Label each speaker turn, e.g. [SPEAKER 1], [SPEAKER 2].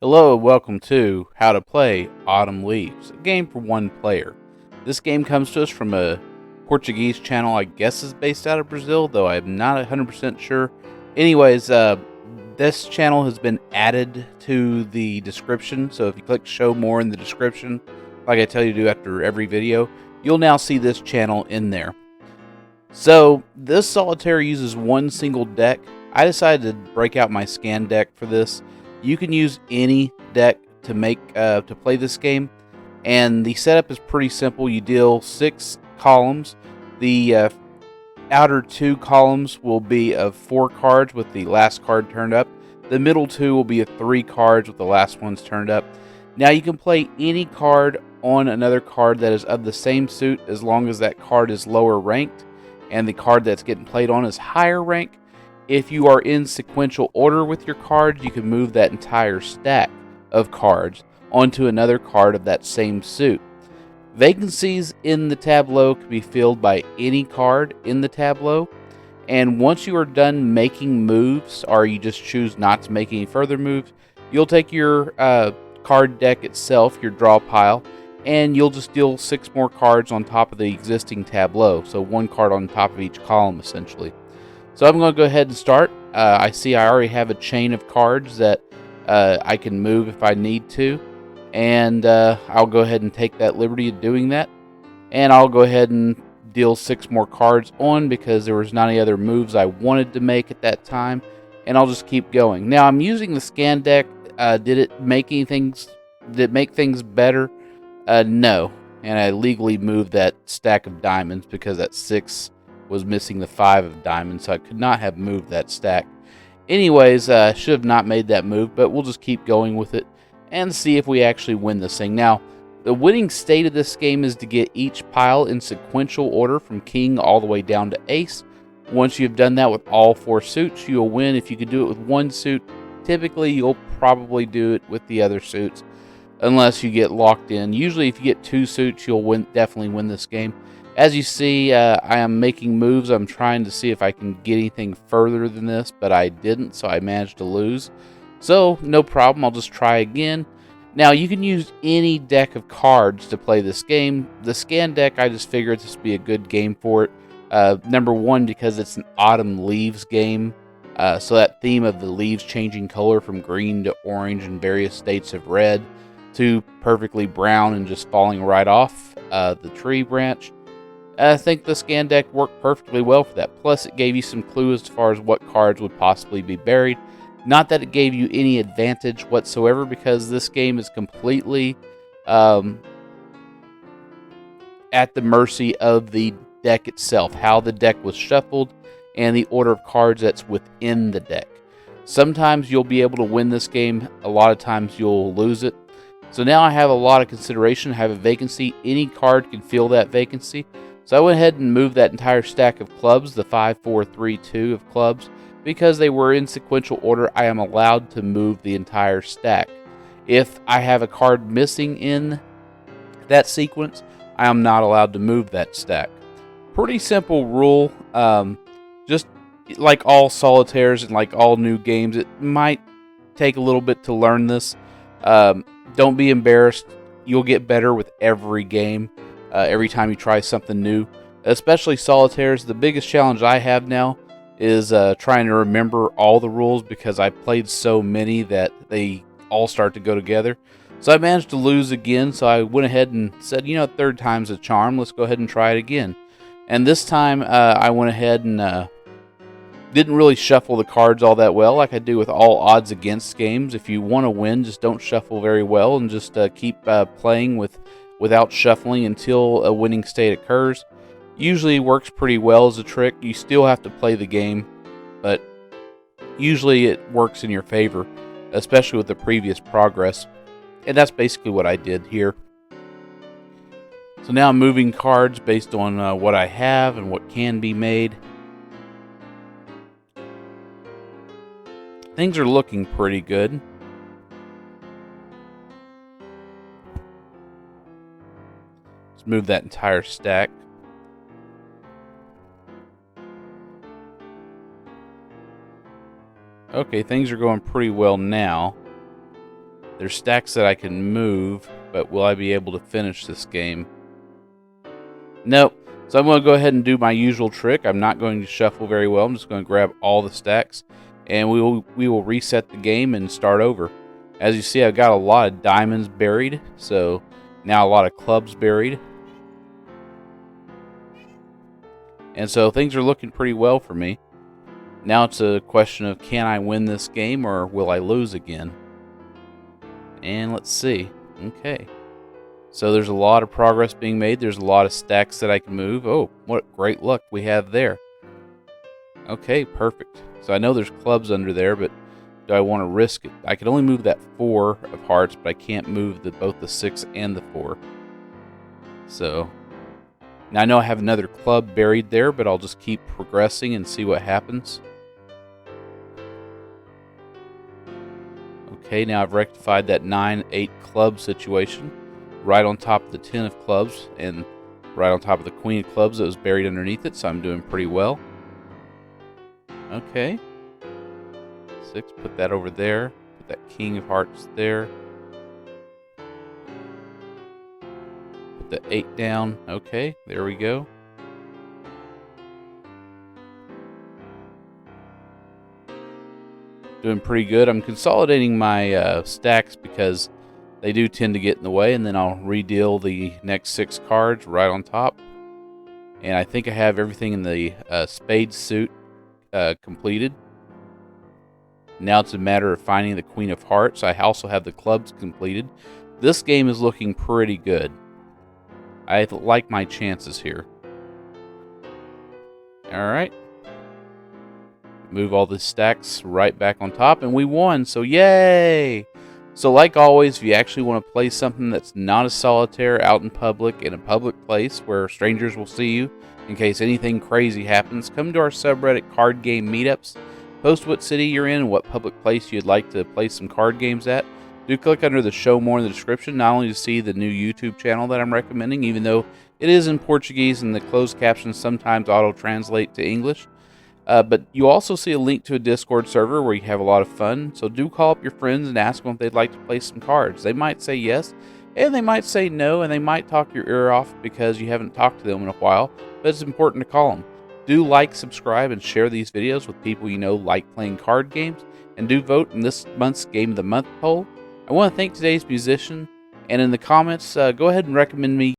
[SPEAKER 1] Hello and welcome to How to Play Autumn Leaves, a game for one player. This game comes to us from a Portuguese channel, I guess is based out of Brazil, though I'm not 100% sure. Anyways, this channel has been added to the description, so if you click show more in the description, like I tell you to do after every video, you'll now see this channel in there. So, this solitaire uses one single deck. I decided to break out my scan deck for this. You can use any deck to play this game, and the setup is pretty simple. You deal 6 columns. The outer 2 columns will be of 4 cards with the last card turned up. The middle 2 will be of 3 cards with the last ones turned up. Now you can play any card on another card that is of the same suit as long as that card is lower ranked and the card that's getting played on is higher rank. If you are in sequential order with your cards, you can move that entire stack of cards onto another card of that same suit. Vacancies in the tableau can be filled by any card in the tableau, and once you are done making moves, or you just choose not to make any further moves, you'll take your card deck itself, your draw pile, and you'll just deal 6 more cards on top of the existing tableau, so 1 card on top of each column essentially. So I'm going to go ahead and start. I see I already have a chain of cards that I can move if I need to, and I'll go ahead and take that liberty of doing that, and I'll go ahead and deal 6 more cards on because there was not any other moves I wanted to make at that time, and I'll just keep going. Now I'm using the scan deck. Did it make things better? No, and I legally moved that stack of diamonds because that 6 was missing the 5 of diamonds, so I could not have moved that stack. Anyways, I should have not made that move, but we'll just keep going with it and see if we actually win this thing. Now, the winning state of this game is to get each pile in sequential order from king all the way down to ace. Once you've done that with all 4 suits, you'll win. If you can do it with 1 suit, typically you'll probably do it with the other suits unless you get locked in. Usually if you get 2 suits, you'll definitely win this game. As you see, I am making moves. I'm trying to see if I can get anything further than this, but I didn't, so I managed to lose. So, no problem. I'll just try again. Now, you can use any deck of cards to play this game. The scan deck, I just figured this would be a good game for it. Number 1, because it's an autumn leaves game. So that theme of the leaves changing color from green to orange and various states of red to perfectly brown and just falling right off the tree branch. I think the scan deck worked perfectly well for that. Plus, it gave you some clues as far as what cards would possibly be buried. Not that it gave you any advantage whatsoever, because this game is completely at the mercy of the deck itself, how the deck was shuffled, and the order of cards that's within the deck. Sometimes you'll be able to win this game, a lot of times you'll lose it. So now I have a lot of consideration. I have a vacancy. Any card can fill that vacancy. So I went ahead and moved that entire stack of clubs, the 5, 4, 3, 2 of clubs. Because they were in sequential order, I am allowed to move the entire stack. If I have a card missing in that sequence, I am not allowed to move that stack. Pretty simple rule. Just like all solitaires and like all new games, it might take a little bit to learn this. Don't be embarrassed. You'll get better with every game. Every time you try something new, especially solitaires. The biggest challenge I have now is trying to remember all the rules because I played so many that they all start to go together. So I managed to lose again, so I went ahead and said, third time's a charm. Let's go ahead and try it again. And this time I went ahead and didn't really shuffle the cards all that well like I do with all odds against games. If you want to win, just don't shuffle very well and just keep playing without shuffling until a winning state occurs. Usually works pretty well as a trick. You still have to play the game, but usually it works in your favor, especially with the previous progress. And that's basically what I did here. So now I'm moving cards based on what I have and what can be made. Things are looking pretty good. Let's move that entire stack. Okay, things are going pretty well now. There's stacks that I can move, but will I be able to finish this game? Nope. So I'm going to go ahead and do my usual trick. I'm not going to shuffle very well. I'm just going to grab all the stacks, and we will reset the game and start over. As you see, I've got a lot of diamonds buried, so now a lot of clubs buried. And so things are looking pretty well for me. Now it's a question of, can I win this game or will I lose again? And let's see. Okay. So there's a lot of progress being made. There's a lot of stacks that I can move. Oh, what great luck we have there. Okay, perfect. So I know there's clubs under there, but do I want to risk it? I can only move that 4 of hearts, but I can't move both the 6 and the 4. So now I know I have another club buried there, but I'll just keep progressing and see what happens. Okay, now I've rectified that 9-8 club situation. Right on top of the 10 of clubs, and right on top of the queen of clubs that was buried underneath it, so I'm doing pretty well. Okay. 6, put that over there. Put that king of hearts there. Put the 8 down. Okay, there we go. Doing pretty good. I'm consolidating my stacks because they do tend to get in the way, and then I'll redeal the next 6 cards right on top. And I think I have everything in the spade suit completed. Now it's a matter of finding the queen of hearts. I also have the clubs completed. This game is looking pretty good. I like my chances here. Alright. Move all the stacks right back on top, and we won, so yay! So like always, if you actually want to play something that's not a solitaire out in public, in a public place where strangers will see you, in case anything crazy happens, come to our subreddit card game meetups. Post what city you're in and what public place you'd like to play some card games at. Do click under the show more in the description, not only to see the new YouTube channel that I'm recommending, even though it is in Portuguese and the closed captions sometimes auto-translate to English, but you also see a link to a Discord server where you have a lot of fun. So do call up your friends and ask them if they'd like to play some cards. They might say yes, and they might say no, and they might talk your ear off because you haven't talked to them in a while, but it's important to call them. Do like, subscribe, and share these videos with people you know like playing card games, and do vote in this month's Game of the Month poll. I want to thank today's musician, and in the comments, go ahead and recommend me